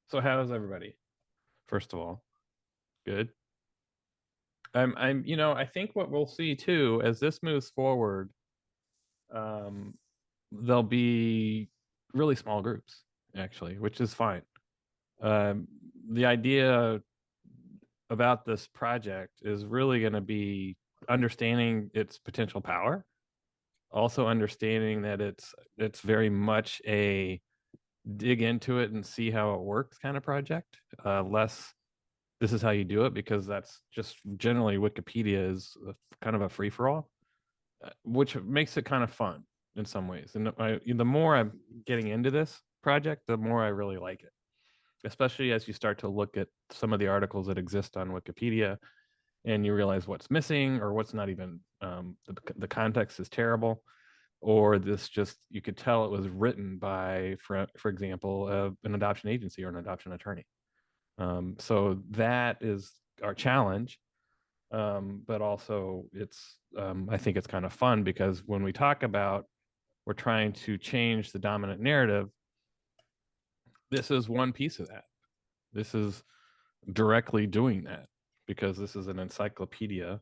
So how's everybody? First of all, good. I think what we'll see too as this moves forward, um, there'll be really small groups actually, which is fine. Um, the idea about this project is really going to be understanding its potential power, also understanding that it's very much a dig into it and see how it works kind of project. Less this is how you do it because that's just generally Wikipedia is kind of a free for all, which makes it kind of fun in some ways. And the more I'm getting into this project, the more I really like it, especially as you start to look at some of the articles that exist on Wikipedia and you realize what's missing or what's not even the context is terrible, or this just you could tell it was written by, for example, an adoption agency or an adoption attorney. So that is our challenge. But also it's I think it's kind of fun because when we talk about we're trying to change the dominant narrative, this is one piece of that. This is directly doing that because this is an encyclopedia.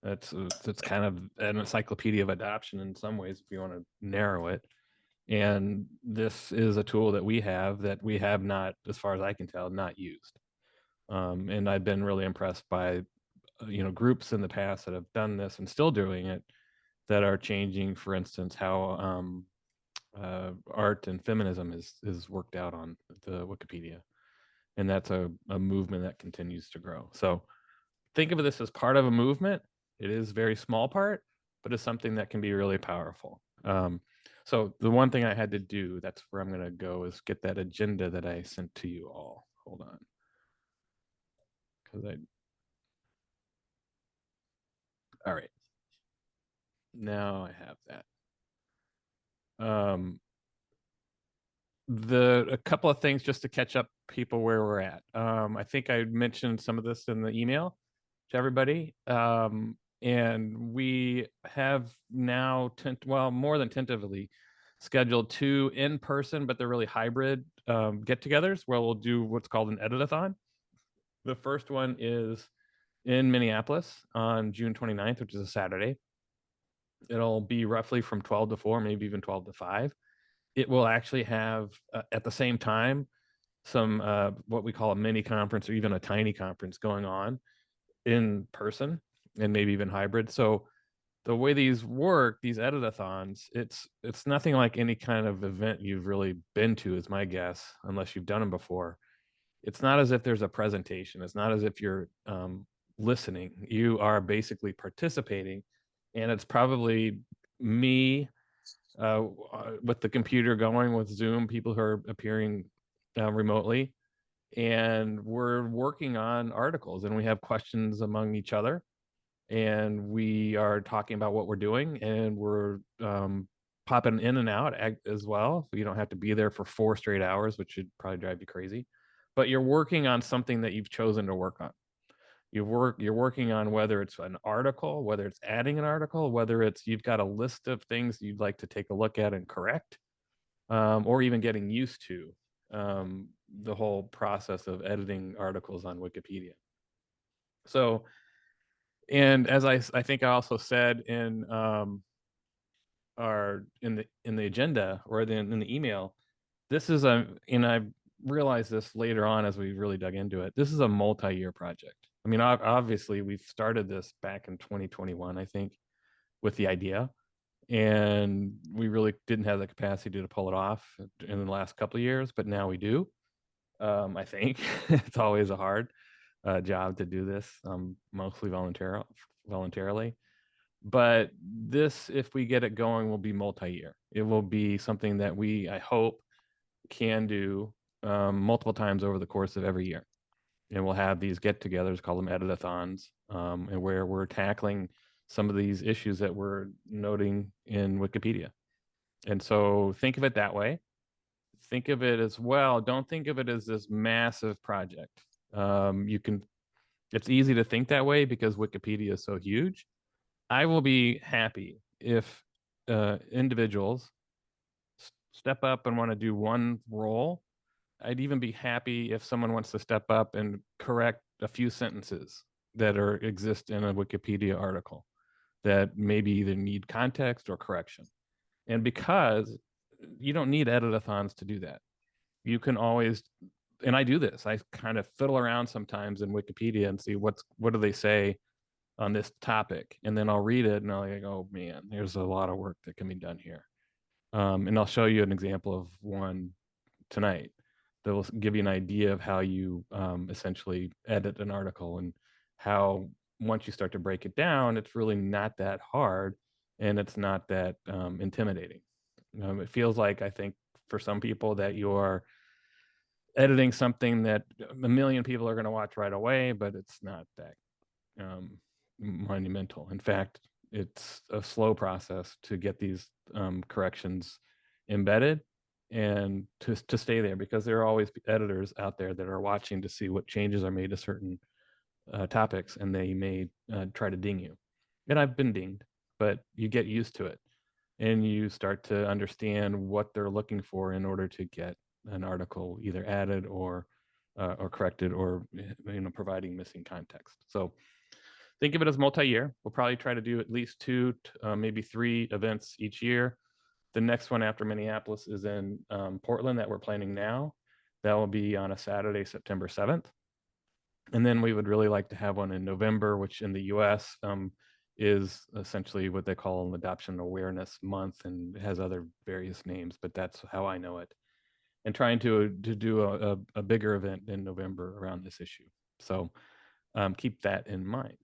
It's kind of an encyclopedia of adoption in some ways, if you want to narrow it. And this is a tool that we have not, as far as I can tell, not used. And I've been really impressed by groups in the past that have done this and still doing it, that are changing, for instance, how art and feminism is worked out on the Wikipedia, and that's a movement that continues to grow. So think of this as part of a movement. It is a very small part, but it's something that can be really powerful. So the one thing I had to do, that's where I'm going to go, is get that agenda that I sent to you all. Hold on, because I all right, now I have that. A couple of things just to catch up people where we're at. I think I mentioned some of this in the email to everybody. And we have now more than tentatively scheduled two in person, but they're really hybrid get-togethers where we'll do what's called an edit-a-thon. The first one is in Minneapolis on June 29th, which is a Saturday. It'll be roughly from 12 to 4, maybe even 12 to 5. It will actually have at the same time some what we call a mini conference or even a tiny conference going on in person and maybe even hybrid. So the way these work, these edit-a-thons, it's nothing like any kind of event you've really been to, is my guess, unless you've done them before. It's not as if there's a presentation. It's not as if you're listening. You are basically participating, and it's probably me with the computer going with Zoom, people who are appearing remotely, and we're working on articles and we have questions among each other, and we are talking about what we're doing, and we're popping in and out as well. So you don't have to be there for 4 straight hours, which should probably drive you crazy. But you're working on something that you've chosen to work on. You're working on whether it's an article, whether it's adding an article, whether it's you've got a list of things you'd like to take a look at and correct, or even getting used to the whole process of editing articles on Wikipedia. So, and as I think I also said in in the agenda or in the email, this is and I realized this later on as we really dug into it. This is a multi-year project. I mean, obviously we've started this back in 2021, I think, with the idea, and we really didn't have the capacity to pull it off in the last couple of years, but now we do. I think it's always a hard job to do this, mostly voluntarily. But this, if we get it going, will be multi-year. It will be something that I hope, can do multiple times over the course of every year. And we'll have these get-togethers, call them edit-a-thons, and where we're tackling some of these issues that we're noting in Wikipedia. And so think of it that way. Think of it as well. Don't think of it as this massive project. It's easy to think that way because Wikipedia is so huge. I will be happy if individuals step up and want to do one role I'd even be happy if someone wants to step up and correct a few sentences that exist in a Wikipedia article that maybe either need context or correction. And because you don't need editathons to do that, you can always, and I do this, I kind of fiddle around sometimes in Wikipedia and see what do they say on this topic, and then I'll read it and I'll like, oh man, there's a lot of work that can be done here. And I'll show you an example of one tonight that will give you an idea of how you essentially edit an article, and how once you start to break it down, it's really not that hard and it's not that intimidating. It feels like, I think, for some people that you're editing something that a million people are going to watch right away, but it's not that monumental. In fact, it's a slow process to get these corrections embedded and to stay there, because there are always editors out there that are watching to see what changes are made to certain topics, and they may try to ding you. And I've been dinged, but you get used to it and you start to understand what they're looking for in order to get an article either added or corrected, or providing missing context. So think of it as multi-year. We'll probably try to do at least 2, maybe 3 events each year. The next one after Minneapolis is in Portland that we're planning now. That will be on a Saturday, September 7th. And then we would really like to have one in November, which in the US is essentially what they call an Adoption Awareness Month, and it has other various names, but that's how I know it. And trying to do a bigger event in November around this issue. So keep that in mind.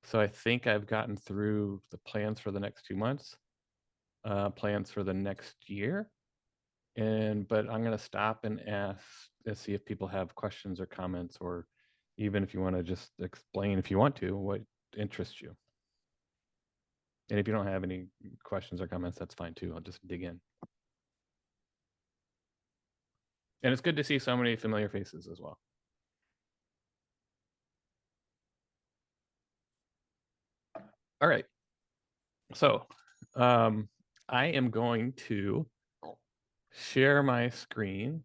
So I think I've gotten through the plans for the next 2 months, plans for the next year. But I'm going to stop and ask and see if people have questions or comments, or even if you want to just explain, if you want to, what interests you. And if you don't have any questions or comments, that's fine too. I'll just dig in. And it's good to see so many familiar faces as well. All right. So I am going to share my screen.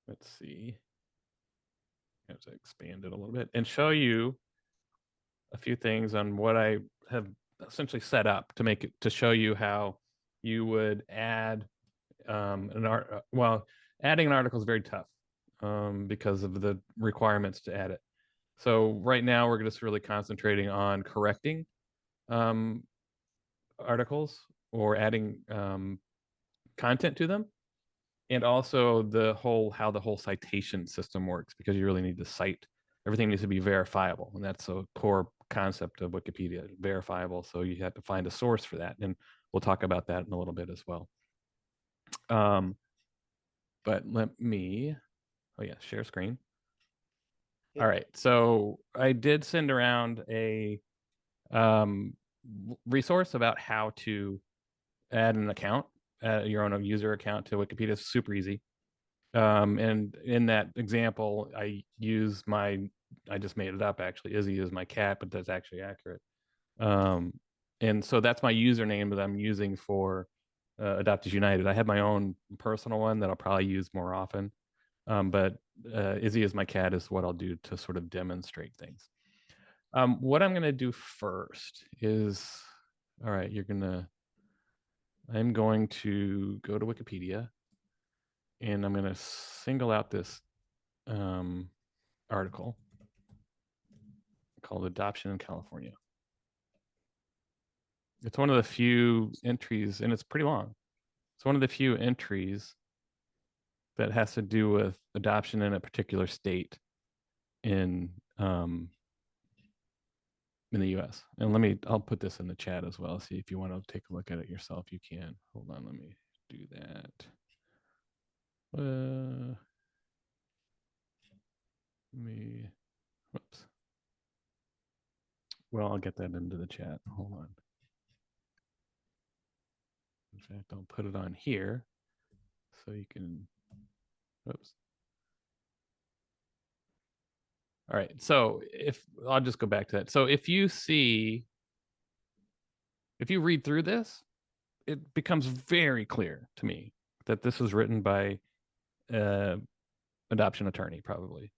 Let's see. I have to expand it a little bit and show you a few things on what I have essentially set up to make it, to show you how you would add an art. Well, adding an article is very tough because of the requirements to add it. So right now we're just really concentrating on correcting articles or adding content to them, and also how the whole citation system works, because you really need to cite. Everything needs to be verifiable, and that's a core concept of Wikipedia, verifiable. So you have to find a source for that, and we'll talk about that in a little bit as well. But let me, oh yeah, share screen. All right, so I did send around a resource about how to add an account, your own user account to Wikipedia. It's super easy. And in that example, I just made it up actually. Izzy is my cat, but that's actually accurate. And so that's my username that I'm using for Adoptees United. I have my own personal one that I'll probably use more often. But Izzy is my cat is what I'll do to sort of demonstrate things. What I'm going to do first is, all right, I'm going to go to Wikipedia, and I'm going to single out this article called Adoption in California. It's one of the few entries, and it's pretty long. It's one of the few entries that has to do with adoption in a particular state in the US. And I'll put this in the chat as well. See if you want to take a look at it yourself, you can. Hold on, let me do that. Whoops. Well, I'll get that into the chat. Hold on. In fact, I'll put it on here so you can, whoops. All right, so I'll just go back to that. So if you read through this, it becomes very clear to me that this was written by adoption attorney probably,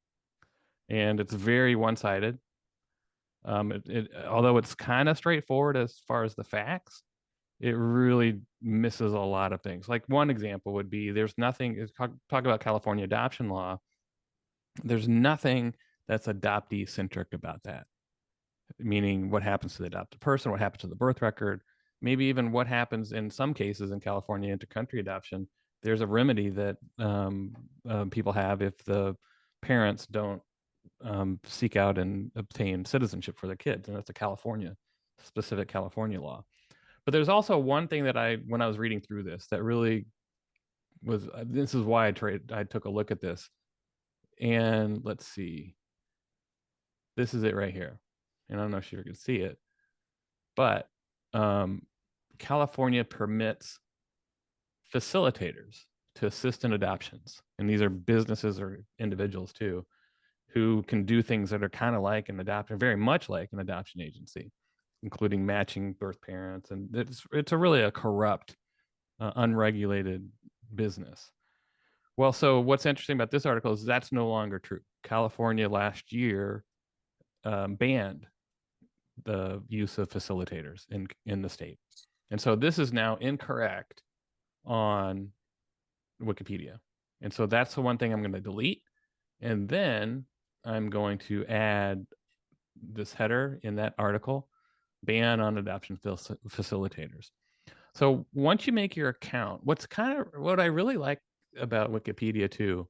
and it's very one-sided. Although it's kind of straightforward as far as the facts, it really misses a lot of things. Like one example would be there's nothing, talk about California adoption law. There's nothing that's adoptee centric about that, meaning what happens to the adopted person, what happens to the birth record, maybe even what happens in some cases in California intercountry adoption. There's a remedy that people have if the parents don't seek out and obtain citizenship for their kids, and that's a California specific California law. But there's also one thing that when I was reading through this, that really was, this is why I took a look at this. And let's see, this is it right here. And I don't know if you can see it, but California permits facilitators to assist in adoptions. And these are businesses or individuals too, who can do things that are kind of like an adoption, very much like an adoption agency, including matching birth parents. And it's really a corrupt, unregulated business. Well, so what's interesting about this article is that's no longer true. California last year banned the use of facilitators in the state. And so this is now incorrect on Wikipedia. And so that's the one thing I'm going to delete. And then I'm going to add this header in that article, ban on adoption facilitators. So once you make your account, what I really like about Wikipedia too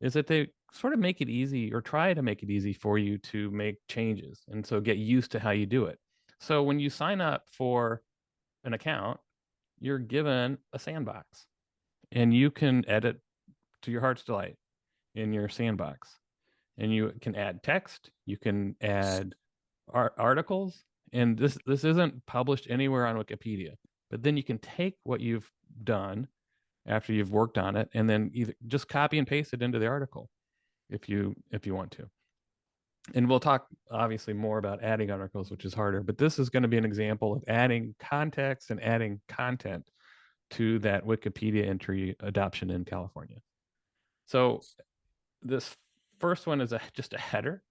is that they sort of make it easy, or try to make it easy for you to make changes, and so get used to how you do it. So when you sign up for an account, you're given a sandbox, and you can edit to your heart's delight in your sandbox. And you can add text, you can add articles, and this isn't published anywhere on Wikipedia. But then you can take what you've done after you've worked on it, and then either just copy and paste it into the article if you want to. And we'll talk obviously more about adding articles, which is harder, but this is going to be an example of adding context and adding content to that Wikipedia entry, adoption in California. So this first one is just a header.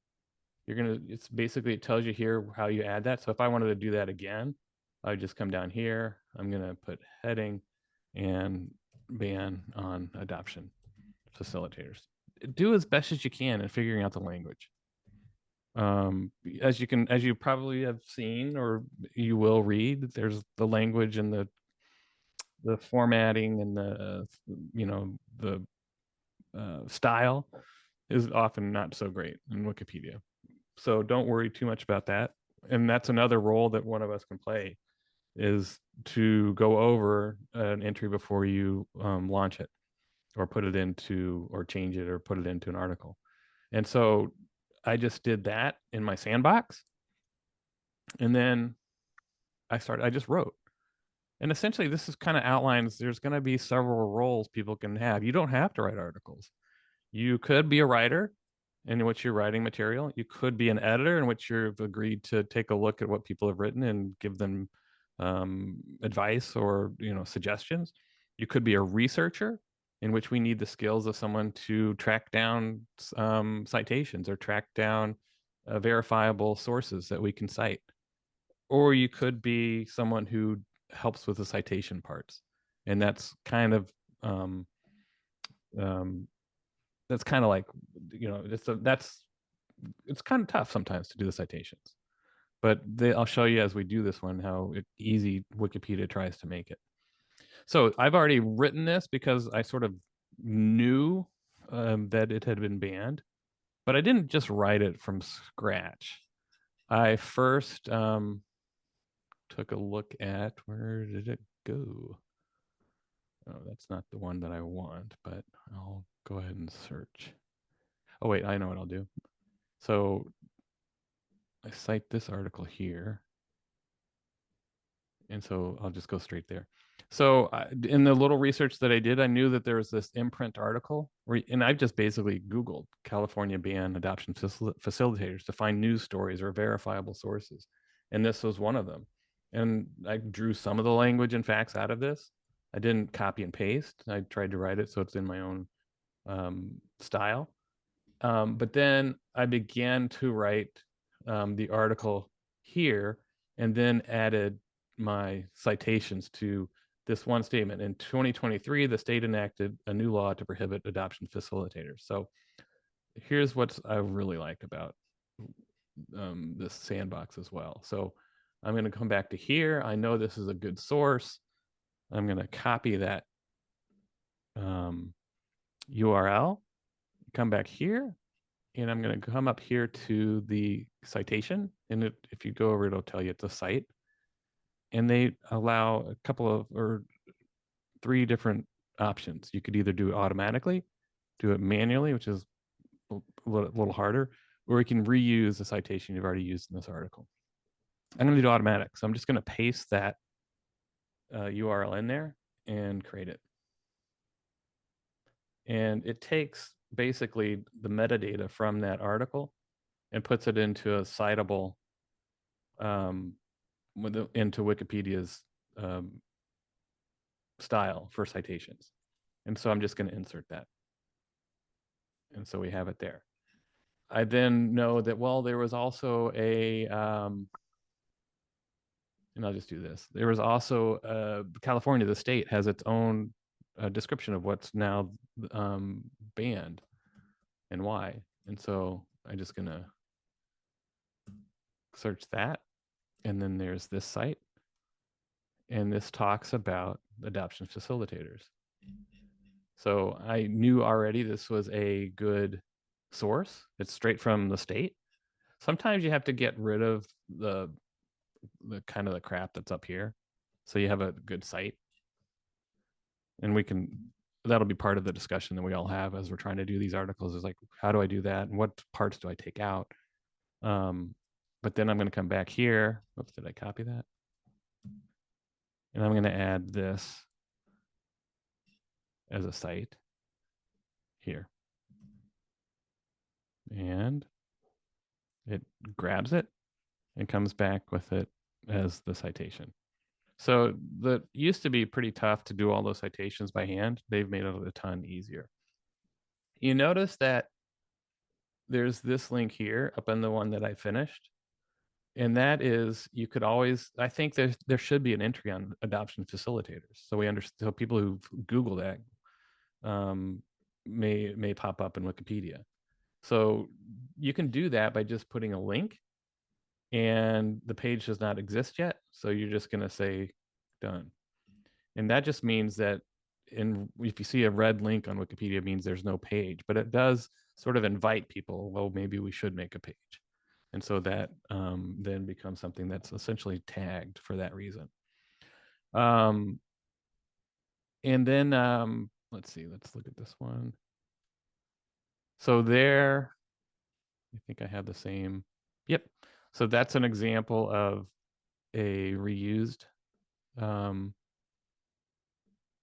It's basically, it tells you here how you add that. So if I wanted to do that again, I would just come down here. I'm going to put heading and ban on adoption facilitators. Do as best as you can in figuring out the language. As you probably have seen, or you will read, there's the language and the formatting and the style is often not so great in Wikipedia. So don't worry too much about that. And that's another role that one of us can play, is to go over an entry before you launch it, or put it into, or change it, or put it into an article. And so I just did that in my sandbox. And then I just wrote. And essentially this is kind of outlines, there's going to be several roles people can have. You don't have to write articles. You could be a writer in which you're writing material. You could be an editor in which you've agreed to take a look at what people have written and give them advice or suggestions. You could be a researcher, in which we need the skills of someone to track down citations, or track down verifiable sources that we can cite. Or you could be someone who helps with the citation parts, and that's kind of that's kind of like, it's kind of tough sometimes to do the citations, but I'll show you as we do this one how easy Wikipedia tries to make it. So I've already written this because I sort of knew that it had been banned, but I didn't just write it from scratch. I first took a look at, where did it go? Oh, that's not the one that I want, but I'll go ahead and search. Oh, wait, I know what I'll do. So I cite this article here. And so I'll just go straight there. So in the little research that I did, I knew that there was this imprint article, and I just basically Googled California ban adoption facilitators to find news stories or verifiable sources. And this was one of them. And I drew some of the language and facts out of this. I didn't copy and paste. I tried to write it so it's in my own style. But then I began to write the article here and then added my citations to this one statement. In 2023, the state enacted a new law to prohibit adoption facilitators. So here's what I really like about this sandbox as well. So I'm going to come back to here. I know this is a good source. I'm going to copy that URL, come back here, and I'm going to come up here to the citation. And if you go over, it'll tell you it's a site. And they allow a couple of, or 3 different options. You could either do it automatically, do it manually, which is a little harder, or you can reuse the citation you've already used in this article. I'm going to do automatic. So I'm just going to paste that URL in there and create it. And it takes basically the metadata from that article and puts it into a citable into Wikipedia's style for citations. And so I'm just going to insert that. And so we have it there. I then know that, well, there was also a, and I'll just do this. There was also California, the state has its own description of what's now banned and why. And so I'm just going to search that. And then there's this site. And this talks about adoption facilitators. So I knew already this was a good source. It's straight from the state. Sometimes you have to get rid of the kind of the crap that's up here, so you have a good site. And that'll be part of the discussion that we all have as we're trying to do these articles, is like, how do I do that? And what parts do I take out? But then I'm going to come back here. Oops, did I copy that? And I'm going to add this as a site here. And it grabs it and comes back with it as the citation. So that used to be pretty tough to do all those citations by hand. They've made it a ton easier. You notice that there's this link here up on the one that I finished. And that is, you could always, I think there should be an entry on adoption facilitators. So we understand, so people who Google that may pop up in Wikipedia. So you can do that by just putting a link, and the page does not exist yet. So you're just going to say done. And that just means that if you see a red link on Wikipedia, it means there's no page, but it does sort of invite people, well, maybe we should make a page. And so that then becomes something that's essentially tagged for that reason. And then let's see, let's look at this one. So there, I think I have the same. Yep. So that's an example of a reused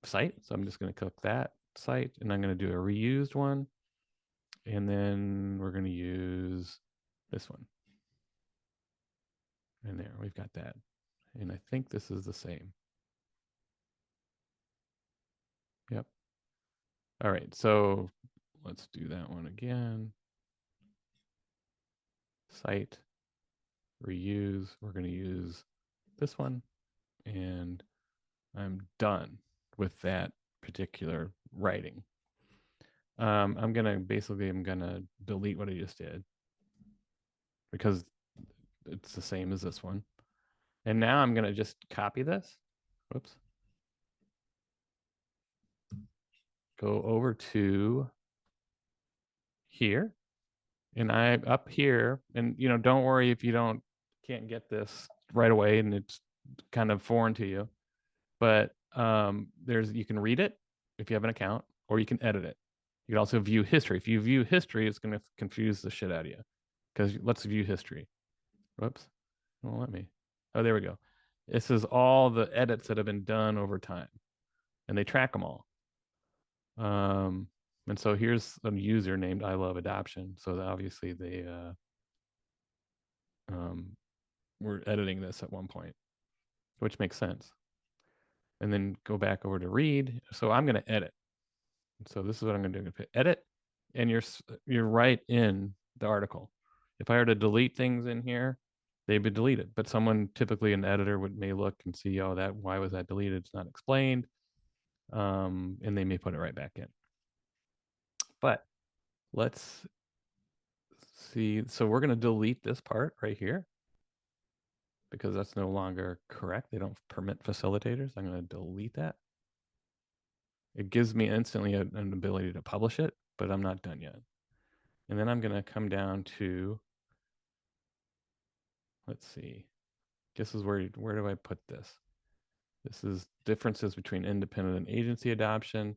site. So I'm just going to click that site, and I'm going to do a reused one. And then we're going to use this one. And there, we've got that. And I think this is the same. Yep. All right, so let's do that one again. Site, reuse. We're going to use this one. And I'm done with that particular writing. I'm going to delete what I just did, because it's the same as this one. And now I'm going to just copy this. Whoops. Go over to here. And I'm up here, and don't worry if you can't get this right away and it's kind of foreign to you. But you can read it if you have an account, or you can edit it. You can also view history. If you view history, it's going to confuse the shit out of you, because let's view history. Whoops. Well, let me. Oh, there we go. This is all the edits that have been done over time, and they track them all. And so here's a user named I Love Adoption. So obviously they were editing this at one point. which makes sense. And then go back over to read. So I'm going to edit. So this is what I'm going to do. I'm going to edit, and you're right in the article. If I were to delete things in here, they'd be deleted. But someone, typically an editor, may look and see, oh, that why was that deleted? It's not explained, and they may put it right back in. But let's see. So we're going to delete this part right here because that's no longer correct. They don't permit facilitators. I'm going to delete that. It gives me instantly an ability to publish it, but I'm not done yet. And then I'm going to come down to, let's see, this is where do I put this? This is differences between independent and agency adoption.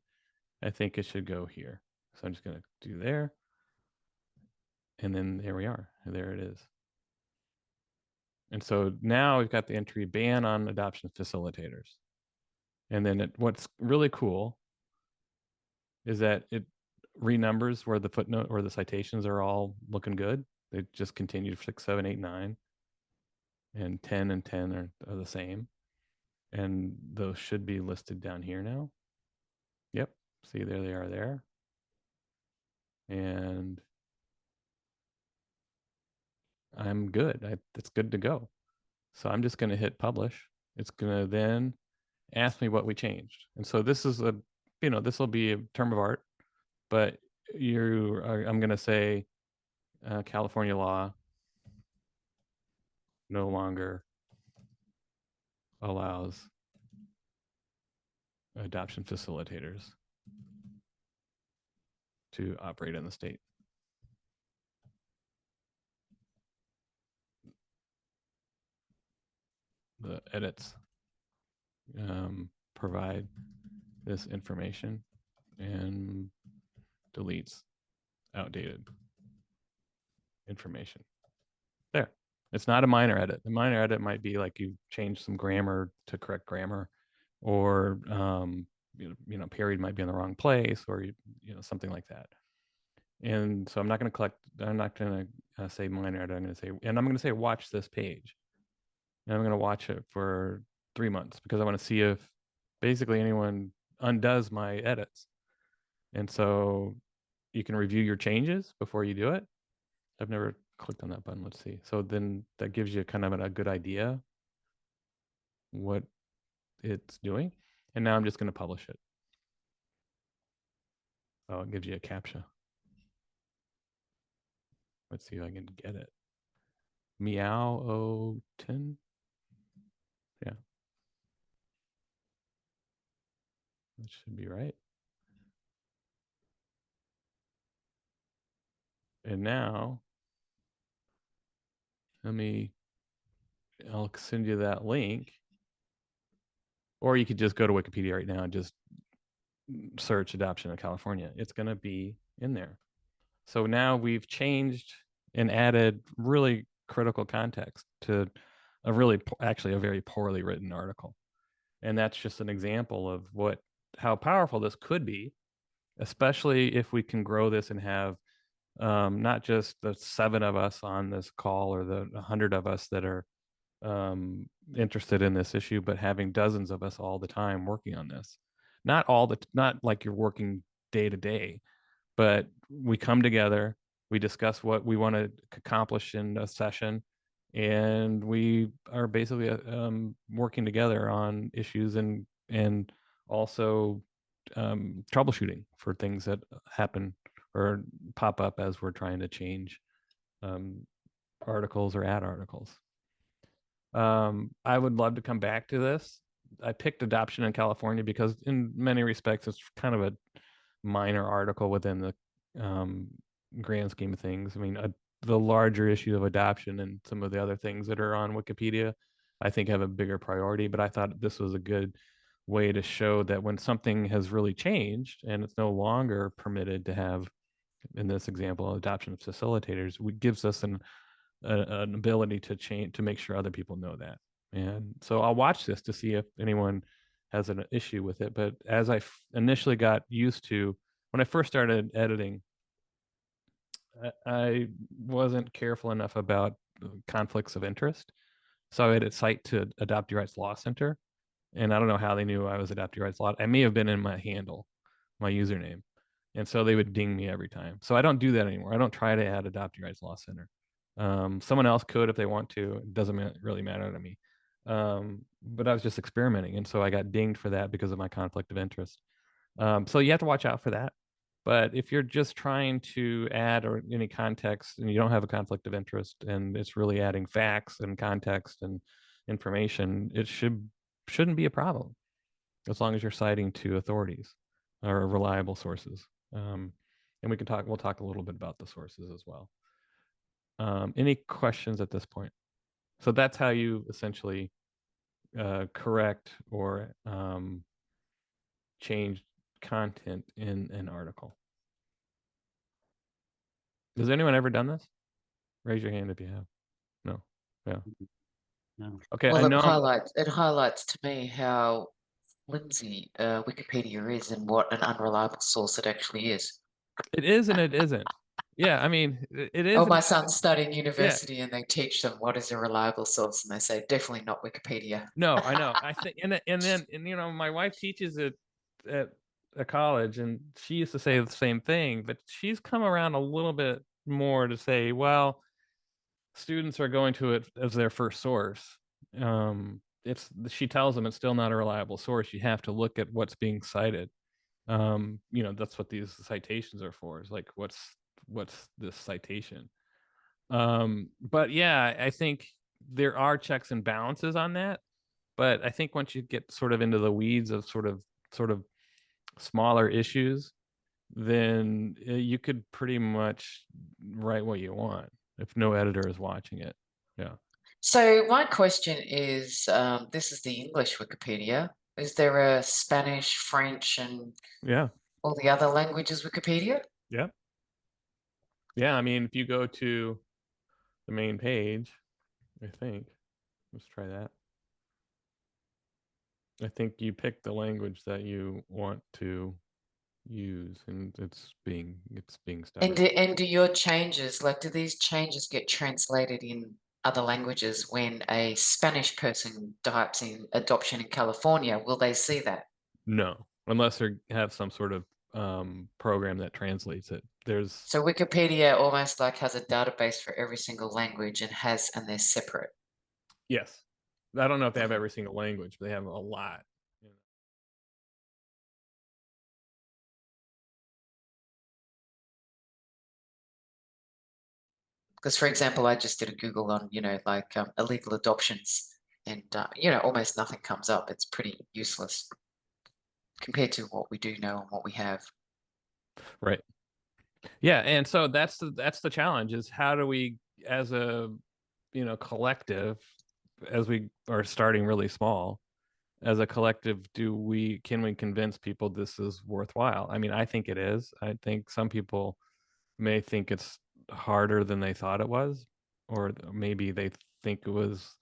I think it should go here. So I'm just going to do there. And then there we are. There it is. And so now we've got the entry ban on adoption facilitators. And then what's really cool is that it renumbers where the footnote or the citations are all looking good. They just continue 6, 7, 8, 9, and 10 and 10 are the same. And those should be listed down here now. Yep. See, there they are there. And I'm good. It's good to go. So I'm just going to hit publish. It's going to then ask me what we changed. And so this is this will be a term of art, but I'm going to say California law no longer allows adoption facilitators to operate in the state. The edits provide this information and deletes outdated information. There. It's not a minor edit. The minor edit might be like you change some grammar to correct grammar, or period might be in the wrong place, or something like that. And so I'm not going to say minor edit. I'm going to say watch this page. And I'm going to watch it for 3 months because I want to see if basically anyone undoes my edits. And so you can review your changes before you do it. I've never clicked on that button. Let's see. So then that gives you kind of a good idea what it's doing. And now I'm just going to publish it. Oh, it gives you a CAPTCHA. Let's see if I can get it. Meow 010. Yeah. That should be right. And now, I'll send you that link. Or you could just go to Wikipedia right now and just search adoption in California. It's going to be in there. So now we've changed and added really critical context to actually a very poorly written article. And that's just an example of how powerful this could be, especially if we can grow this and have not just the 7 of us on this call or the 100 of us that are interested in this issue, but having dozens of us all the time working on this. Not like you're working day to day, but we come together, we discuss what we want to accomplish in a session, and we are basically working together on issues and also troubleshooting for things that happen or pop up as we're trying to change articles or add articles. I would love to come back to this. I picked adoption in California because in many respects, it's kind of a minor article within the grand scheme of things. I mean, the larger issue of adoption and some of the other things that are on Wikipedia, I think have a bigger priority, but I thought this was a good way to show that when something has really changed and it's no longer permitted to have, in this example, adoption facilitators, it gives us an ability to change, to make sure other people know that. And so I'll watch this to see if anyone has an issue with it. But as I initially got used to, when I first started editing, I wasn't careful enough about conflicts of interest. So I had a site to Adoptee Rights Law Center, and I don't know how they knew I was Adoptee Rights Law. I may have been in my handle, my username, and so they would ding me every time. So I don't do that anymore. I don't try to add Adoptee Rights Law Center. Someone else could if they want to. It doesn't really matter to me. But I was just experimenting, and so I got dinged for that because of my conflict of interest. So you have to watch out for that. But if you're just trying to add or any context and you don't have a conflict of interest and it's really adding facts and context and information, it shouldn't be a problem as long as you're citing to authorities or reliable sources. And we'll talk a little bit about the sources as well. Any questions at this point? So that's how you essentially correct or change content in an article. Has anyone ever done this? Raise your hand if you have. No. Yeah. No. Okay. Well, I know it highlights to me how flimsy Wikipedia is and what an unreliable source it actually is. it is and it isn't. Yeah. I mean, it is. Oh, my son's studying Yeah. university and they teach them what is a reliable source, and they say definitely not Wikipedia. No, I know. I think, and then my wife teaches at a college, and she used to say the same thing, but she's come around a little bit more to say, well, students are going to it as their first source. She tells them it's still not a reliable source. You have to look at what's being cited. That's what these citations are for. Is like what's this citation? But yeah, I think there are checks and balances on that. But I think once you get sort of into the weeds of sort of smaller issues, then you could pretty much write what you want if no editor is watching it. Yeah. So my question is, this is the English Wikipedia. Is there a Spanish, French, and Yeah. all the other languages Wikipedia? Yeah. Yeah. I mean, if you go to the main page, I think, let's try that. I think you pick the language that you want to use, and it's being studied. And do your changes, like, do these changes get translated in other languages when a Spanish person types in adoption in California? Will they see that? No, unless they have some sort of program that translates it. So Wikipedia almost like has a database for every single language and they're separate. Yes. I don't know if they have every single language, but they have a lot. Because, for example, I just did a Google on, like illegal adoptions, and, almost nothing comes up. It's pretty useless compared to what we do know and what we have. Right. Yeah, and so that's the challenge, is how do we, as a collective, as we are starting really small, as a collective, can we convince people this is worthwhile? I mean, I think it is. I think some people may think it's harder than they thought it was, or maybe they think it was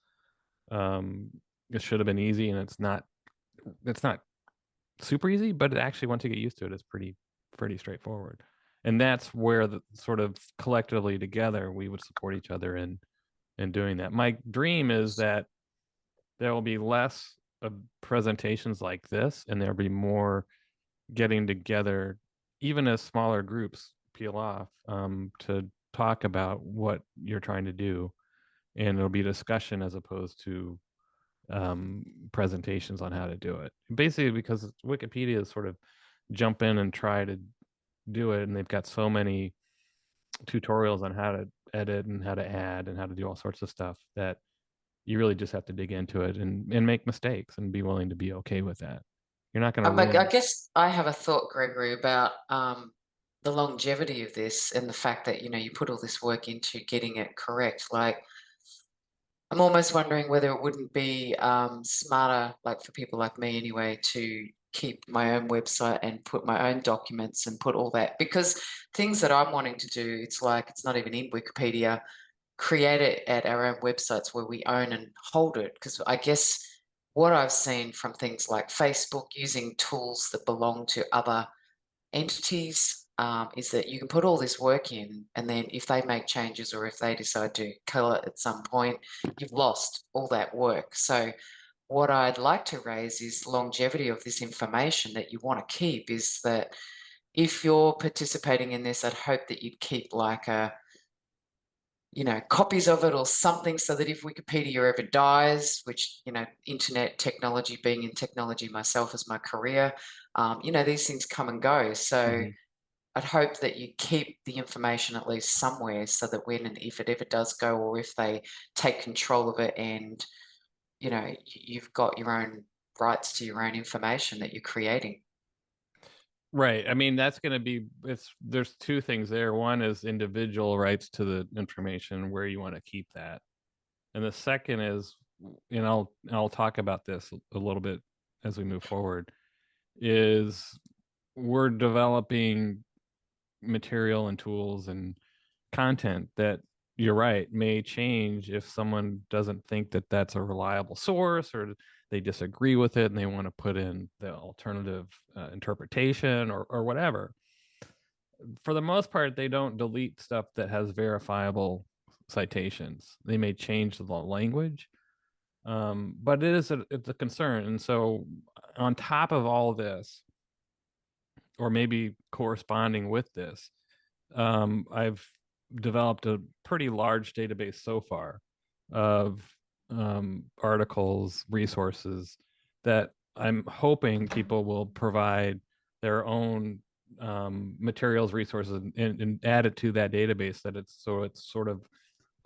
it should have been easy, and it's not super easy, but it actually, once you get used to it, it's pretty straightforward. And that's where the sort of collectively together we would support each other in doing that. My dream is that there will be less of presentations like this, and there'll be more getting together, even as smaller groups peel off, to talk about what you're trying to do, and it'll be discussion as opposed to presentations on how to do it. Basically, because Wikipedia is sort of jump in and try to do it, and they've got so many tutorials on how to edit and how to add and how to do all sorts of stuff that you really just have to dig into it and make mistakes and be willing to be okay with that. You're not going to I guess I have a thought, Gregory, about the longevity of this and the fact that, you put all this work into getting it correct. Like, I'm almost wondering whether it wouldn't be smarter, like for people like me anyway, to keep my own website and put my own documents and put all that, because things that I'm wanting to do, it's like it's not even in Wikipedia. Create it at our own websites where we own and hold it, because I guess what I've seen from things like Facebook using tools that belong to other entities, is that you can put all this work in, and then if they make changes or if they decide to kill it at some point, you've lost all that work. So what I'd like to raise is longevity of this information that you want to keep, is that if you're participating in this, I'd hope that you'd keep like a, copies of it or something, so that if Wikipedia ever dies, which, internet technology, being in technology myself as my career, these things come and go. So Mhm. I'd hope that you keep the information at least somewhere, so that when and if it ever does go, or if they take control of it, and you've got your own rights to your own information that you're creating. Right. I mean, that's going to be, there's two things there. One is individual rights to the information, where you want to keep that. And the second is, and I'll talk about this a little bit as we move forward, is we're developing material and tools and content that, you're right, may change if someone doesn't think that that's a reliable source, or they disagree with it and they want to put in the alternative interpretation, or whatever. For the most part, they don't delete stuff that has verifiable citations. They may change the language, but it's a concern. And so, on top of all this, or maybe corresponding with this, I've developed a pretty large database so far of articles, resources that I'm hoping people will provide their own materials, resources, and add it to that database, that it's sort of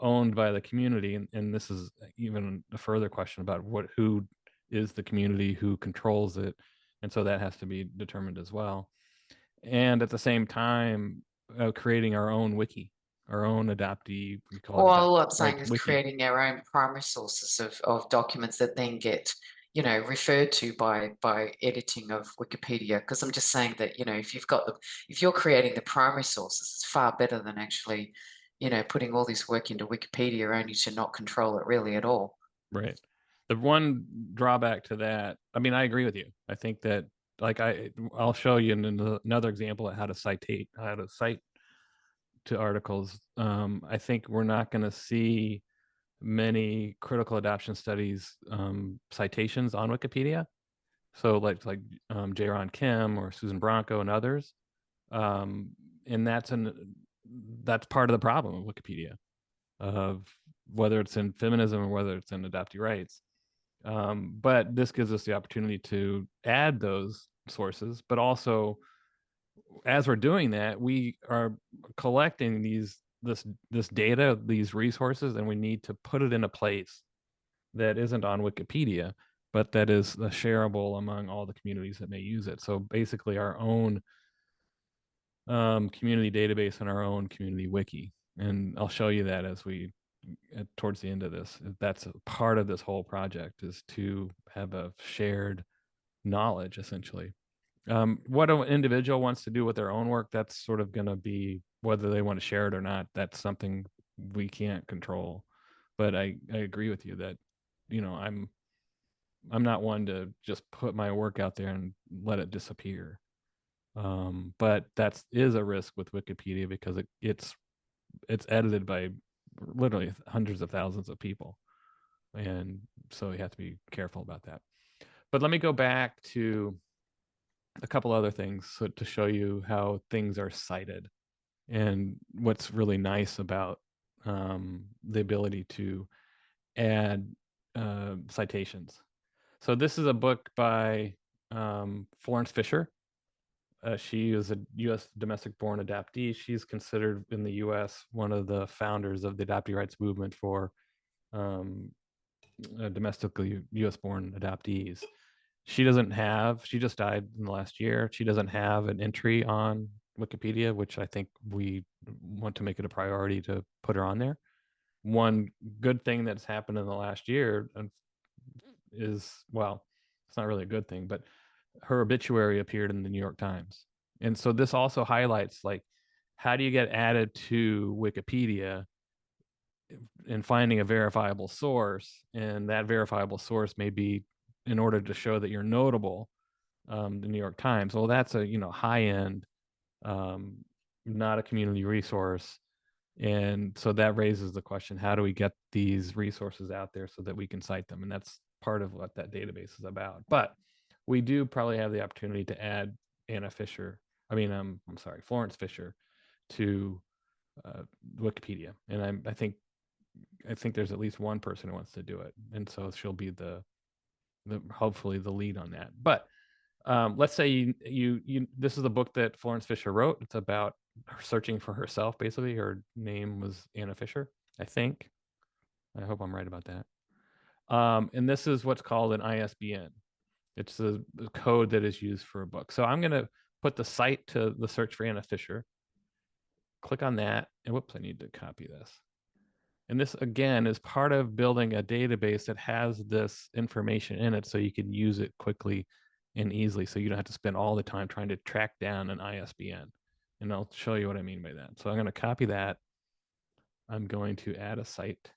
owned by the community. And this is even a further question about who is the community, who controls it, and so that has to be determined as well. And at the same time, creating our own wiki, our own adoptee, we call Well, it all I'm adoptee saying rights is wiki. creating our own primary sources of documents that then get, referred to by editing of Wikipedia. Because I'm just saying that, if you're creating the primary sources, it's far better than actually, putting all this work into Wikipedia only to not control it really at all. Right. The one drawback to that, I mean, I agree with you. I think that, like, I'll show you another example of how to cite to articles. I think we're not going to see many critical adoption studies citations on Wikipedia. So J. Ron Kim or Susan Bronco and others, um, and that's part of the problem of Wikipedia, of whether it's in feminism or whether it's in adoptee rights. But this gives us the opportunity to add those sources, but also, as we're doing that, we are collecting this data, these resources, and we need to put it in a place that isn't on Wikipedia, but that is shareable among all the communities that may use it. So basically, our own community database and our own community wiki. And I'll show you that as we towards the end of this. That's a part of this whole project, is to have a shared knowledge, essentially. What an individual wants to do with their own work, that's sort of going to be whether they want to share it or not. That's something we can't control. But I agree with you that, I'm not one to just put my work out there and let it disappear. But that is a risk with Wikipedia, because it's edited by literally hundreds of thousands of people, and so you have to be careful about that. But let me go back to a couple other things, to show you how things are cited, and what's really nice about the ability to add citations. So this is a book by Florence Fisher. She is a U.S. domestic-born adoptee. She's considered in the U.S. one of the founders of the adoptee rights movement for um, domestically U.S.-born adoptees. She just died in the last year. She doesn't have an entry on Wikipedia, which I think we want to make it a priority to put her on there. One good thing that's happened in the last year is, well, it's not really a good thing, but her obituary appeared in the New York Times. And so this also highlights, like, how do you get added to Wikipedia and finding a verifiable source? And that verifiable source may be, in order to show that you're notable, the New York Times. Well, that's a high end not a community resource. And so that raises the question, how do we get these resources out there so that we can cite them? And that's part of what that database is about. But we do probably have the opportunity to add Anna Fisher, I'm sorry, Florence Fisher to Wikipedia. And I think there's at least one person who wants to do it. And so she'll be the hopefully the lead on that. But let's say you this is the book that Florence Fisher wrote. It's about her searching for herself. Basically, her name was Anna Fisher, I think. I hope I'm right about that. And this is what's called an ISBN. It's the code that is used for a book. So I'm going to put the site to the search for Anna Fisher. Click on that, and whoops, I need to copy this. And this, again, is part of building a database that has this information in it so you can use it quickly and easily, so you don't have to spend all the time trying to track down an ISBN. And I'll show you what I mean by that. So I'm going to copy that. I'm going to add a site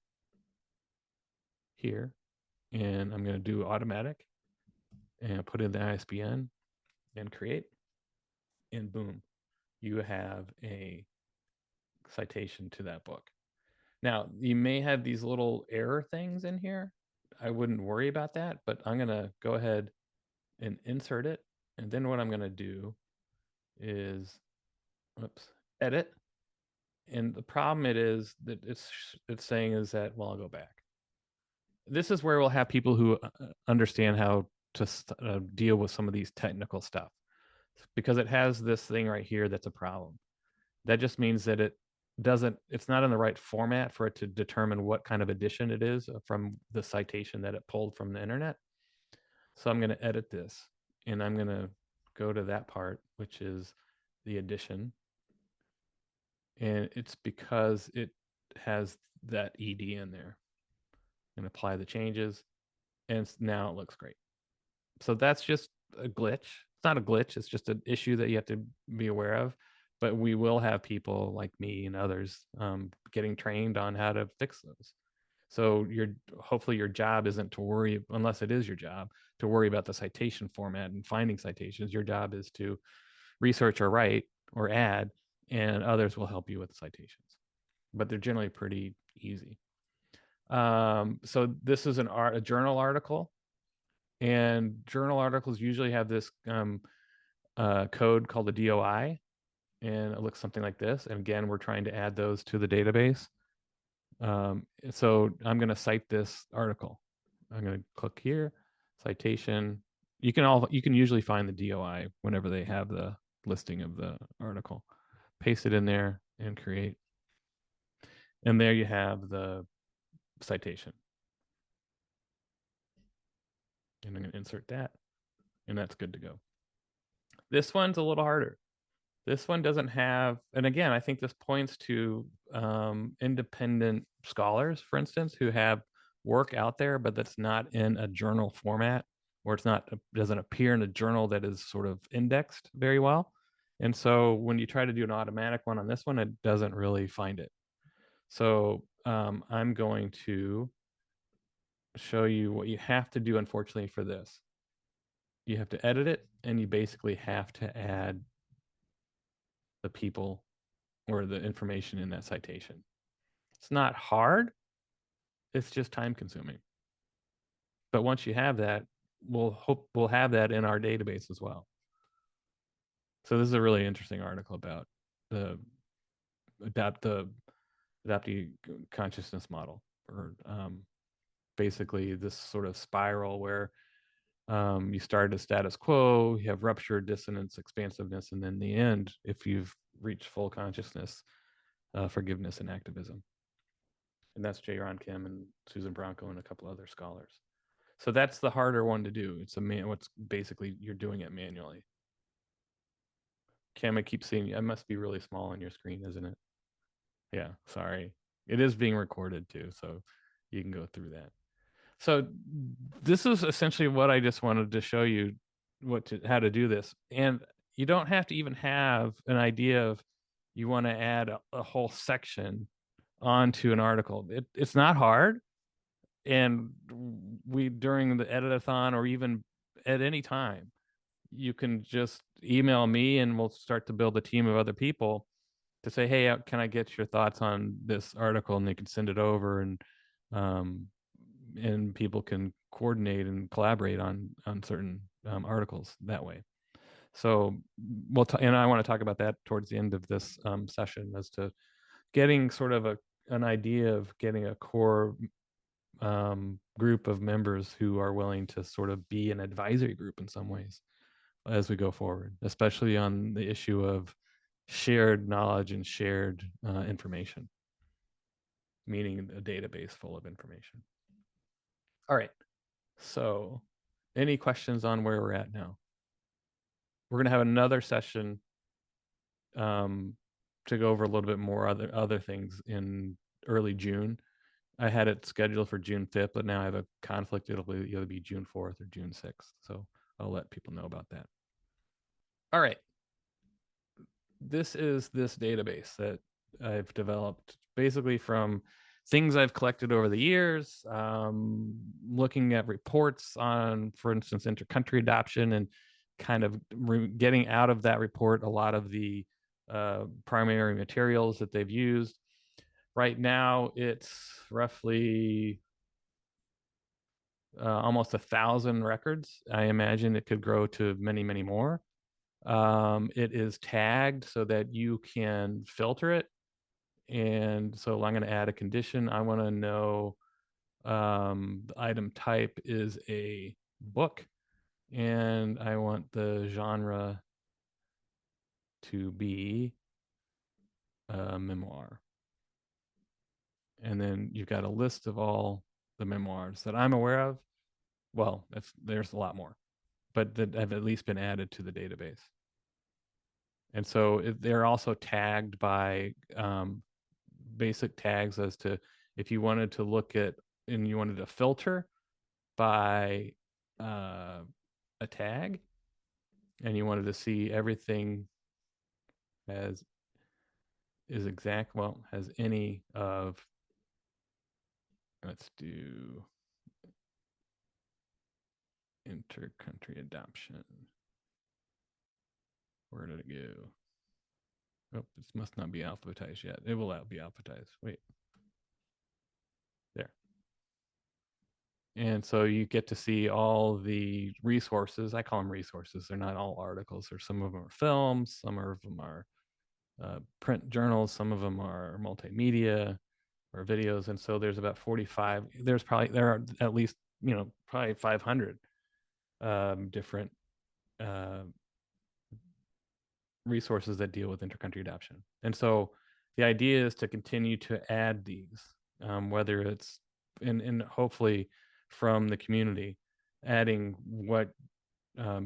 here, and I'm going to do automatic and put in the ISBN and create. And boom, you have a citation to that book. Now, you may have these little error things in here. I wouldn't worry about that, but I'm going to go ahead and insert it. And then what I'm going to do is, edit. And the problem it is that it's saying is that, well, I'll go back. This is where we'll have people who understand how to deal with some of these technical stuff, because it has this thing right here that's a problem. That just means that it's not in the right format for it to determine what kind of edition it is from the citation that it pulled from the internet. So I'm going to edit this, and I'm going to go to that part, which is the edition. And it's because it has that ED in there. I'm going to apply the changes, and now it looks great. So that's just a glitch. It's not a glitch. It's just an issue that you have to be aware of. But we will have people like me and others getting trained on how to fix those. So hopefully your job isn't to worry, unless it is your job, to worry about the citation format and finding citations. Your job is to research or write or add, and others will help you with the citations. But they're generally pretty easy. So this is a journal article, and journal articles usually have this code called the DOI, and it looks something like this. And again, we're trying to add those to the database. So I'm going to cite this article. I'm going to click here, citation. You can usually find the DOI whenever they have the listing of the article. Paste it in there and create. And there you have the citation. And I'm going to insert that, and that's good to go. This one's a little harder. This one doesn't have, and again, I think this points to independent scholars, for instance, who have work out there, but that's not in a journal format, or doesn't appear in a journal that is sort of indexed very well. And so when you try to do an automatic one on this one, it doesn't really find it. So I'm going to show you what you have to do, unfortunately, for this. You have to edit it, and you basically have to add the people or the information in that citation. It's not hard. It's just time consuming. But once you have that, we'll have that in our database as well. So this is a really interesting article about the adoptee consciousness model, or basically this sort of spiral where you start at status quo, you have rupture, dissonance, expansiveness, and then the end, if you've reached full consciousness, forgiveness and activism. And that's J. Ron Kim and Susan Bronco and a couple other scholars. So that's the harder one to do. It's what's basically you're doing it manually. Kim, I keep seeing you. It must be really small on your screen, isn't it? Yeah, sorry. It is being recorded too, so you can go through that. So this is essentially what I just wanted to show you how to do this. And you don't have to even have an idea of you want to add a whole section onto an article. It's not hard. And we, during the editathon or even at any time, you can just email me and we'll start to build a team of other people to say, hey, can I get your thoughts on this article? And they can send it over, um, and people can coordinate and collaborate on certain articles that way. So and I want to talk about that towards the end of this session, as to getting sort of an idea of getting a core group of members who are willing to sort of be an advisory group in some ways as we go forward, especially on the issue of shared knowledge and shared information, meaning a database full of information. All right. So, any questions on where we're at now? We're going to have another session to go over a little bit more other things in early June. I had it scheduled for June 5th, but now I have a conflict. It'll either be June 4th or June 6th. So I'll let people know about that. All right. This is this database that I've developed basically from things I've collected over the years, looking at reports on, for instance, intercountry adoption, and kind of getting out of that report a lot of the primary materials that they've used. Right now, it's roughly almost 1,000 records. I imagine it could grow to many, many more. It is tagged so that you can filter it. And so I'm going to add a condition. I want to know the item type is a book, and I want the genre to be a memoir. And then you've got a list of all the memoirs that I'm aware of. Well, there's a lot more, but that have at least been added to the database. And so they're also tagged by basic tags as to if you wanted to look at and you wanted to filter by a tag, and you wanted to see everything as is exact, well, has any of, let's do intercountry adoption. Where did it go? Oh, this must not be alphabetized yet. It will be alphabetized. Wait. There. And so you get to see all the resources. I call them resources. They're not all articles. Or some of them are films. Some of them are print journals. Some of them are multimedia or videos. And so there's about 45. There are at least, probably 500 different resources that deal with intercountry adoption. And so the idea is to continue to add these, whether it's and hopefully from the community, adding what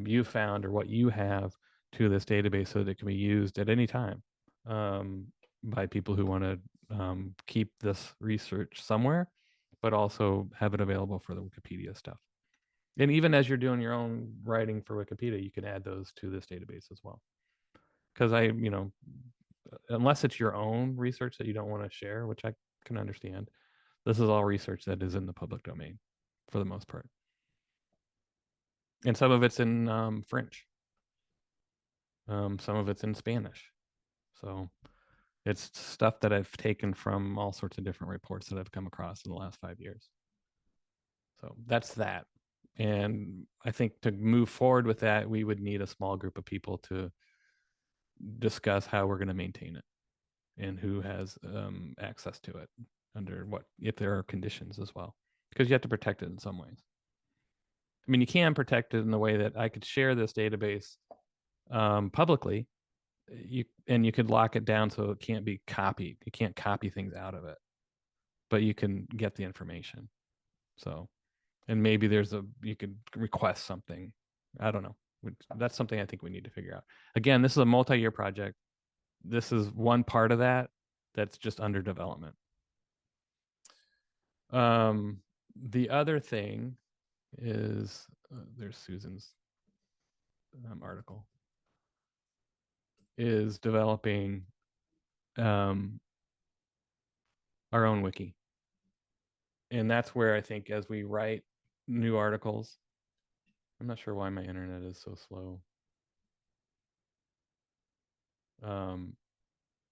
you found or what you have to this database so that it can be used at any time by people who want to keep this research somewhere, but also have it available for the Wikipedia stuff. And even as you're doing your own writing for Wikipedia, you can add those to this database as well. Because unless it's your own research that you don't want to share, which I can understand, this is all research that is in the public domain for the most part. And some of it's in French. Some of it's in Spanish. So it's stuff that I've taken from all sorts of different reports that I've come across in the last 5 years. So that's that. And I think to move forward with that, we would need a small group of people to discuss how we're going to maintain it and who has access to it under what, if there are conditions as well, because you have to protect it in some ways. I mean, you can protect it in the way that I could share this database publicly, you could lock it down so it can't be copied. You can't copy things out of it, but you can get the information. So, and maybe you could request something. I don't know. That's something I think we need to figure out. Again, this is a multi-year project. This is one part of that that's just under development. The other thing is there's Susan's article, is developing our own wiki. And that's where I think as we write new articles, I'm not sure why my internet is so slow.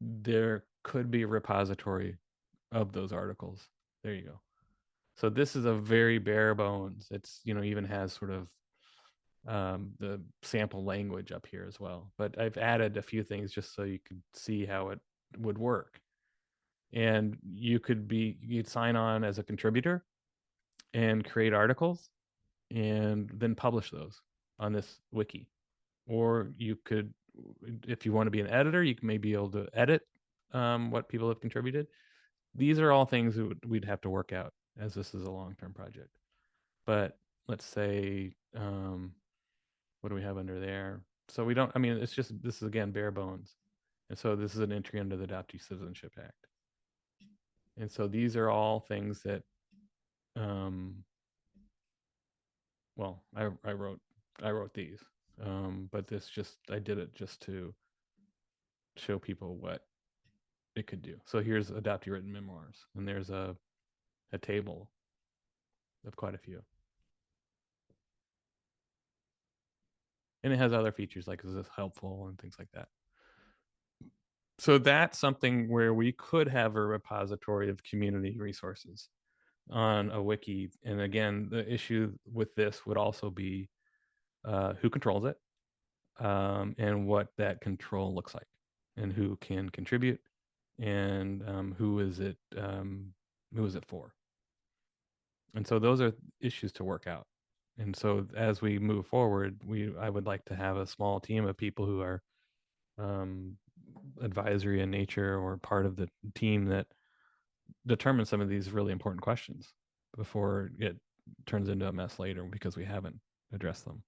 there could be a repository of those articles. There you go. So this is a very bare bones. It's, even has sort of the sample language up here as well. But I've added a few things just so you could see how it would work. And you'd sign on as a contributor and create articles and then publish those on this wiki. Or you could, if you want to be an editor, you may be able to edit what people have contributed. These are all things we'd have to work out, as this is a long-term project. But let's say, what do we have under there? So we don't, it's just, this is again bare bones. And so this is an entry under the Adoptee Citizenship Act. And so these are all things that, well, I wrote these, but I did it just to show people what it could do. So here's adoptee written memoirs, and there's a table of quite a few. And it has other features like, is this helpful and things like that. So that's something where we could have a repository of community resources on a wiki. And again, the issue with this would also be who controls it, and what that control looks like, and who can contribute, and who is it for. And so those are issues to work out. And so as we move forward, I would like to have a small team of people who are advisory in nature, or part of the team that determines some of these really important questions before it turns into a mess later because we haven't addressed them.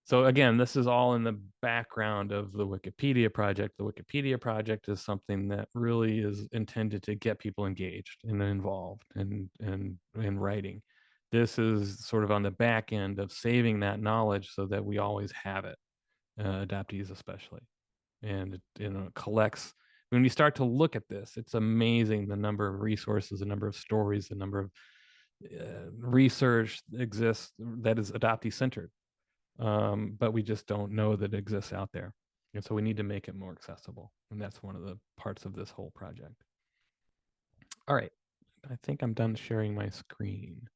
So again, this is all in the background of the Wikipedia project. The Wikipedia project is something that really is intended to get people engaged and involved in writing. This is sort of on the back end of saving that knowledge so that we always have it, adoptees especially. And it collects. When you start to look at this, it's amazing the number of resources, the number of stories, the number of research exists that is adoptee centered. But we just don't know that it exists out there. And so we need to make it more accessible. And that's one of the parts of this whole project. All right. I think I'm done sharing my screen,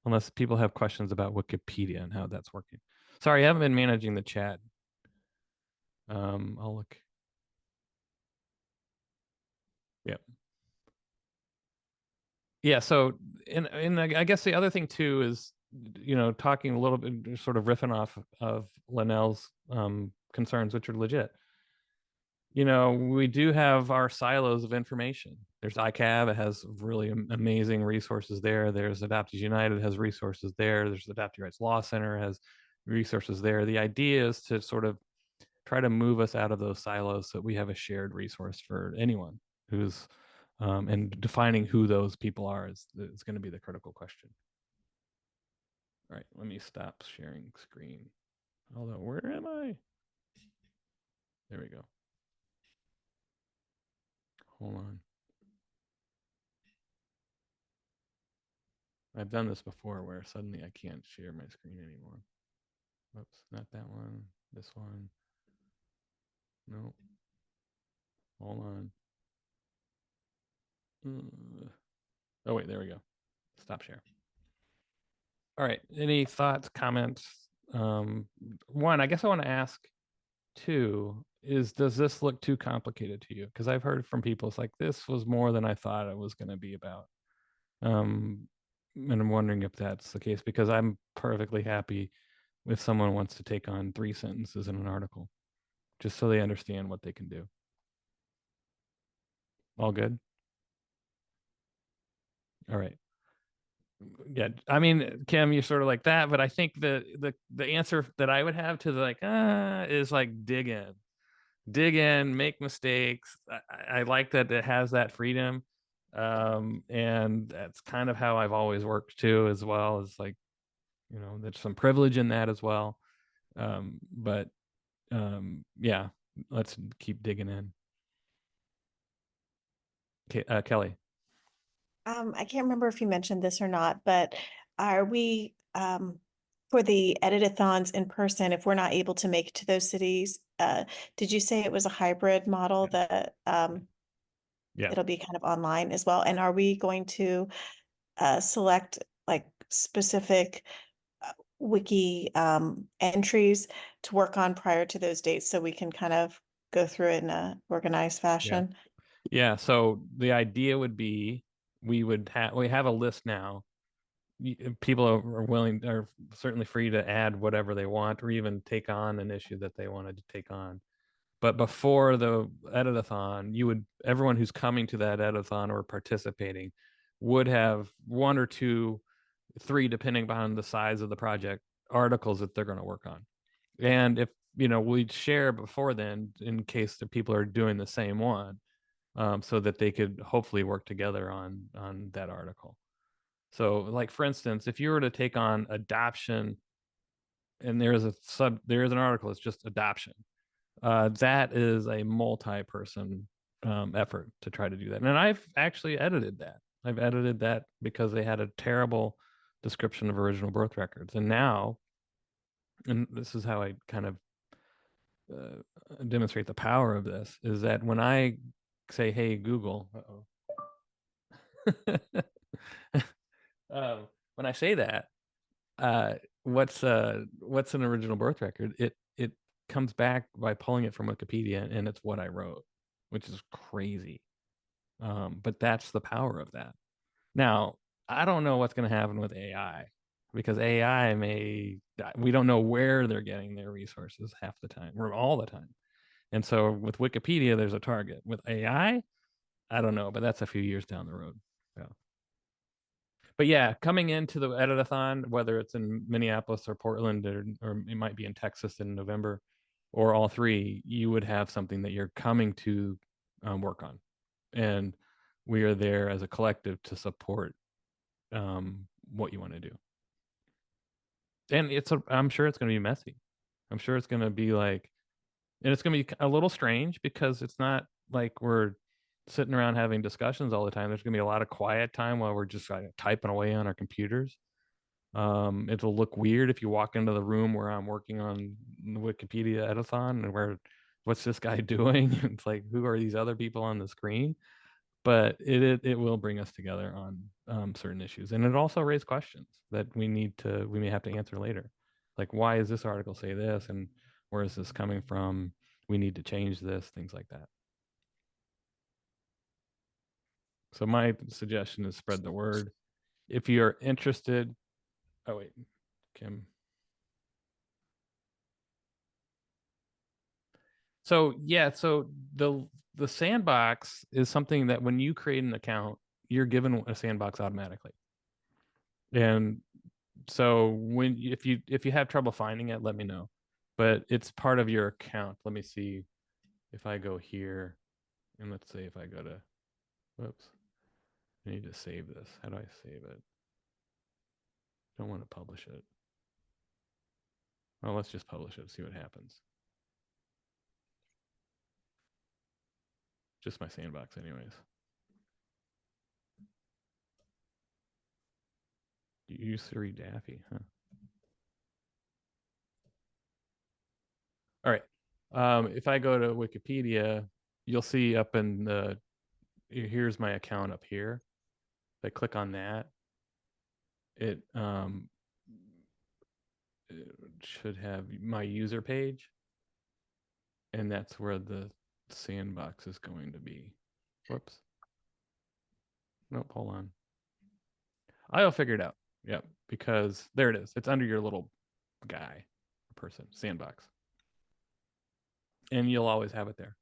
unless people have questions about Wikipedia and how that's working. Sorry, I haven't been managing the chat. I'll look. Yep. Yeah. So, and I guess the other thing too is, talking a little bit, sort of riffing off of Linnell's concerns, which are legit. We do have our silos of information. There's ICAV, it has really amazing resources there. There's Adoptees United, has resources there. There's the Adoptee Rights Law Center, has resources there. The idea is to sort of try to move us out of those silos so that we have a shared resource for anyone who's, and defining who those people are is going to be the critical question. All right, let me stop sharing screen. Although, where am I? There we go. Hold on. I've done this before where suddenly I can't share my screen anymore. Whoops, not that one. This one. No. Hold on. Oh, wait, there we go. Stop share. All right. Any thoughts, comments? One, I guess I want to ask, two, does this look too complicated to you? Because I've heard from people, it's like, this was more than I thought it was going to be about. And I'm wondering if that's the case, because I'm perfectly happy if someone wants to take on 3 sentences in an article, just so they understand what they can do. All good? All right. Yeah, Kim, you're sort of like that, but I think the answer that I would have to is like dig in, make mistakes. I like that it has that freedom, and that's kind of how I've always worked too, as well as like, there's some privilege in that as well. But yeah, let's keep digging in. Okay, Kelly. I can't remember if you mentioned this or not, but are we for the edit-a-thons in person, if we're not able to make it to those cities, did you say it was a hybrid model that Yeah. it'll be kind of online as well? And are we going to select like specific wiki entries to work on prior to those dates so we can kind of go through it in a organized fashion? Yeah. So the idea would be we have a list now. People are willing are certainly free to add whatever they want or even take on an issue that they wanted to take on. But before the editathon, everyone who's coming to that editathon or participating would have one or two, three, depending upon the size of the project, articles that they're going to work on. And if we'd share before then in case the people are doing the same one, so that they could hopefully work together on that article. So, like for instance, if you were to take on adoption, and there's an article, it's just adoption. That is a multi-person effort to try to do that. And I've actually edited that. I've edited that because they had a terrible description of original birth records. And now, and this is how I kind of demonstrate the power of this, is that when I say, "Hey Google," when I say that, what's an original birth record? It comes back by pulling it from Wikipedia, and it's what I wrote, which is crazy. But that's the power of that. Now, I don't know what's going to happen with AI, because we don't know where they're getting their resources half the time or all the time. And so with Wikipedia, there's a target. With AI, I don't know, but that's a few years down the road. Yeah. But yeah, coming into the editathon, whether it's in Minneapolis or Portland, or it might be in Texas in November, or all three, you would have something that you're coming to work on. And we are there as a collective to support what you want to do. And I'm sure it's going to be messy. I'm sure it's going to be like, and it's going to be a little strange because it's not like we're sitting around having discussions all the time. There's going to be a lot of quiet time while we're just typing away on our computers. It'll look weird if you walk into the room where I'm working on the Wikipedia editathon and what's this guy doing? It's like, who are these other people on the screen? But it will bring us together on certain issues, and it also raised questions that we may have to answer later, like why does this article say this, and where is this coming from? We need to change this, things like that. So my suggestion is spread the word. If you're interested, oh wait, Kim. So yeah, so the sandbox is something that when you create an account, you're given a sandbox automatically. And so if you have trouble finding it, let me know. But it's part of your account. Let me see if I go here, and let's say if I go to, whoops, I need to save this. How do I save it? Don't want to publish it. Well, let's just publish it, see what happens. Just my sandbox anyways. You Siri Daffy, huh? All right. If I go to Wikipedia, you'll see up in here's my account up here. If I click on that, it should have my user page, and that's where the sandbox is going to be. Whoops. Nope, hold on. I'll figure it out. Yep, because there it is. It's under your little guy, person, sandbox. And you'll always have it there.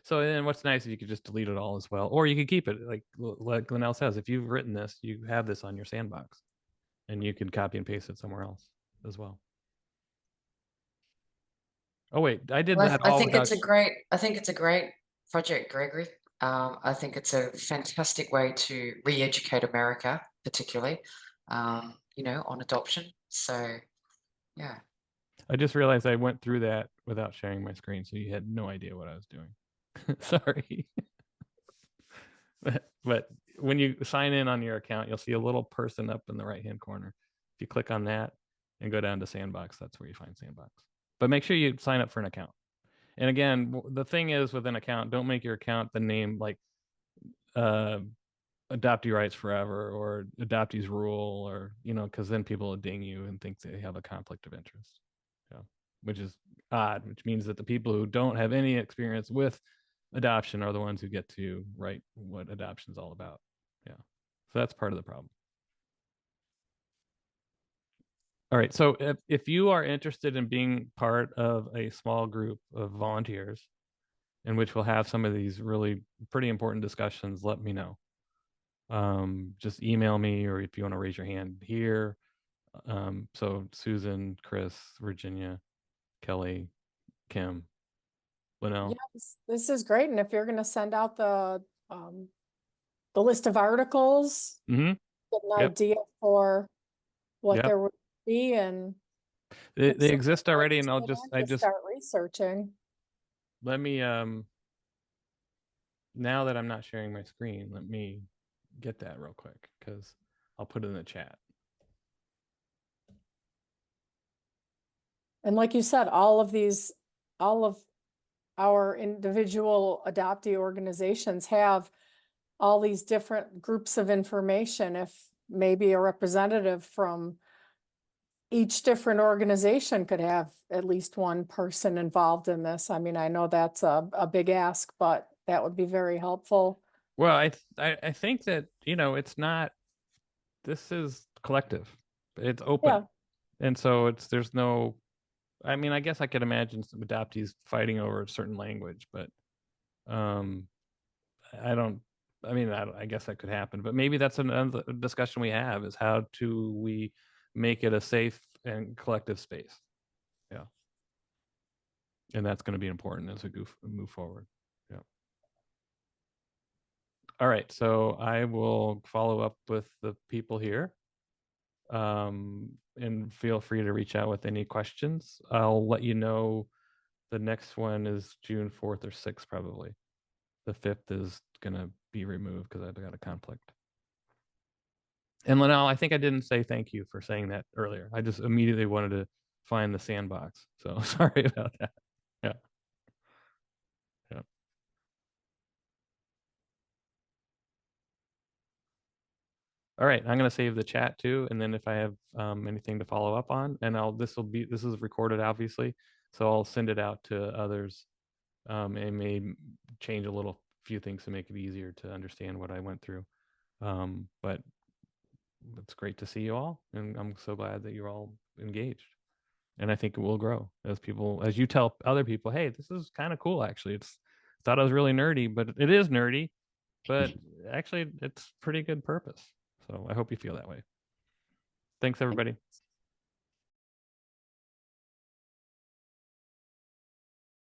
So then what's nice is you could just delete it all as well. Or you could keep it, like Glenelle says, if you've written this, you have this on your sandbox. And you can copy and paste it somewhere else as well. Oh wait, I did Well, that I all think without. I think it's a great project, Gregory. I think it's a fantastic way to re-educate America, particularly, on adoption. So, yeah. I just realized I went through that without sharing my screen, so you had no idea what I was doing. Sorry. But when you sign in on your account, you'll see a little person up in the right-hand corner. If you click on that and go down to Sandbox, that's where you find Sandbox. But make sure you sign up for an account. And again, the thing is with an account, don't make your account the name like Adoptee Rights Forever or Adoptees Rule, or, you know, because then people will ding you and think they have a conflict of interest. Yeah, which is odd, which means that the people who don't have any experience with adoption are the ones who get to write what adoption is all about. Yeah, so that's part of the problem. All right, so if you are interested in being part of a small group of volunteers in which we'll have some of these really pretty important discussions, let me know. Just email me, or if you want to raise your hand here. So Susan, Chris, Virginia, Kelly, Kim, Linnell. Yes, this is great. And if you're going to send out the list of articles, Get an Yep. idea for what Yep. there would be, and They exist already, and I just start researching. let me now that I'm not sharing my screen, let me get that real quick, because I'll put it in the chat. And like you said, all of our individual adoptee organizations have all these different groups of information. If maybe a representative from each different organization could have at least one person involved in this. I mean, I know that's a big ask, but that would be very helpful. Well, I think that, you know, it's not, this is collective, it's open. Yeah. And so there's no, I mean, I guess I could imagine some adoptees fighting over a certain language, but I guess that could happen, but maybe that's another discussion we have, is how do we make it a safe and collective space? Yeah. And that's going to be important as we move forward. Yeah. All right. So I will follow up with the people here. And feel free to reach out with any questions. I'll let you know the next one is June 4th or 6th, probably. The 5th is going to be removed because I've got a conflict. And Linnell, I think I didn't say thank you for saying that earlier. I just immediately wanted to find the sandbox. So sorry about that. Yeah. Yeah. All right, I'm going to save the chat too, and then if I have anything to follow up on, and this is recorded, obviously, so I'll send it out to others, and may change a few things to make it easier to understand what I went through. But it's great to see you all, and I'm so glad that you're all engaged. And I think it will grow as you tell other people, hey, this is kind of cool, actually. Thought I was really nerdy, but it is nerdy, but actually it's pretty good purpose. So I hope you feel that way. Thanks, everybody.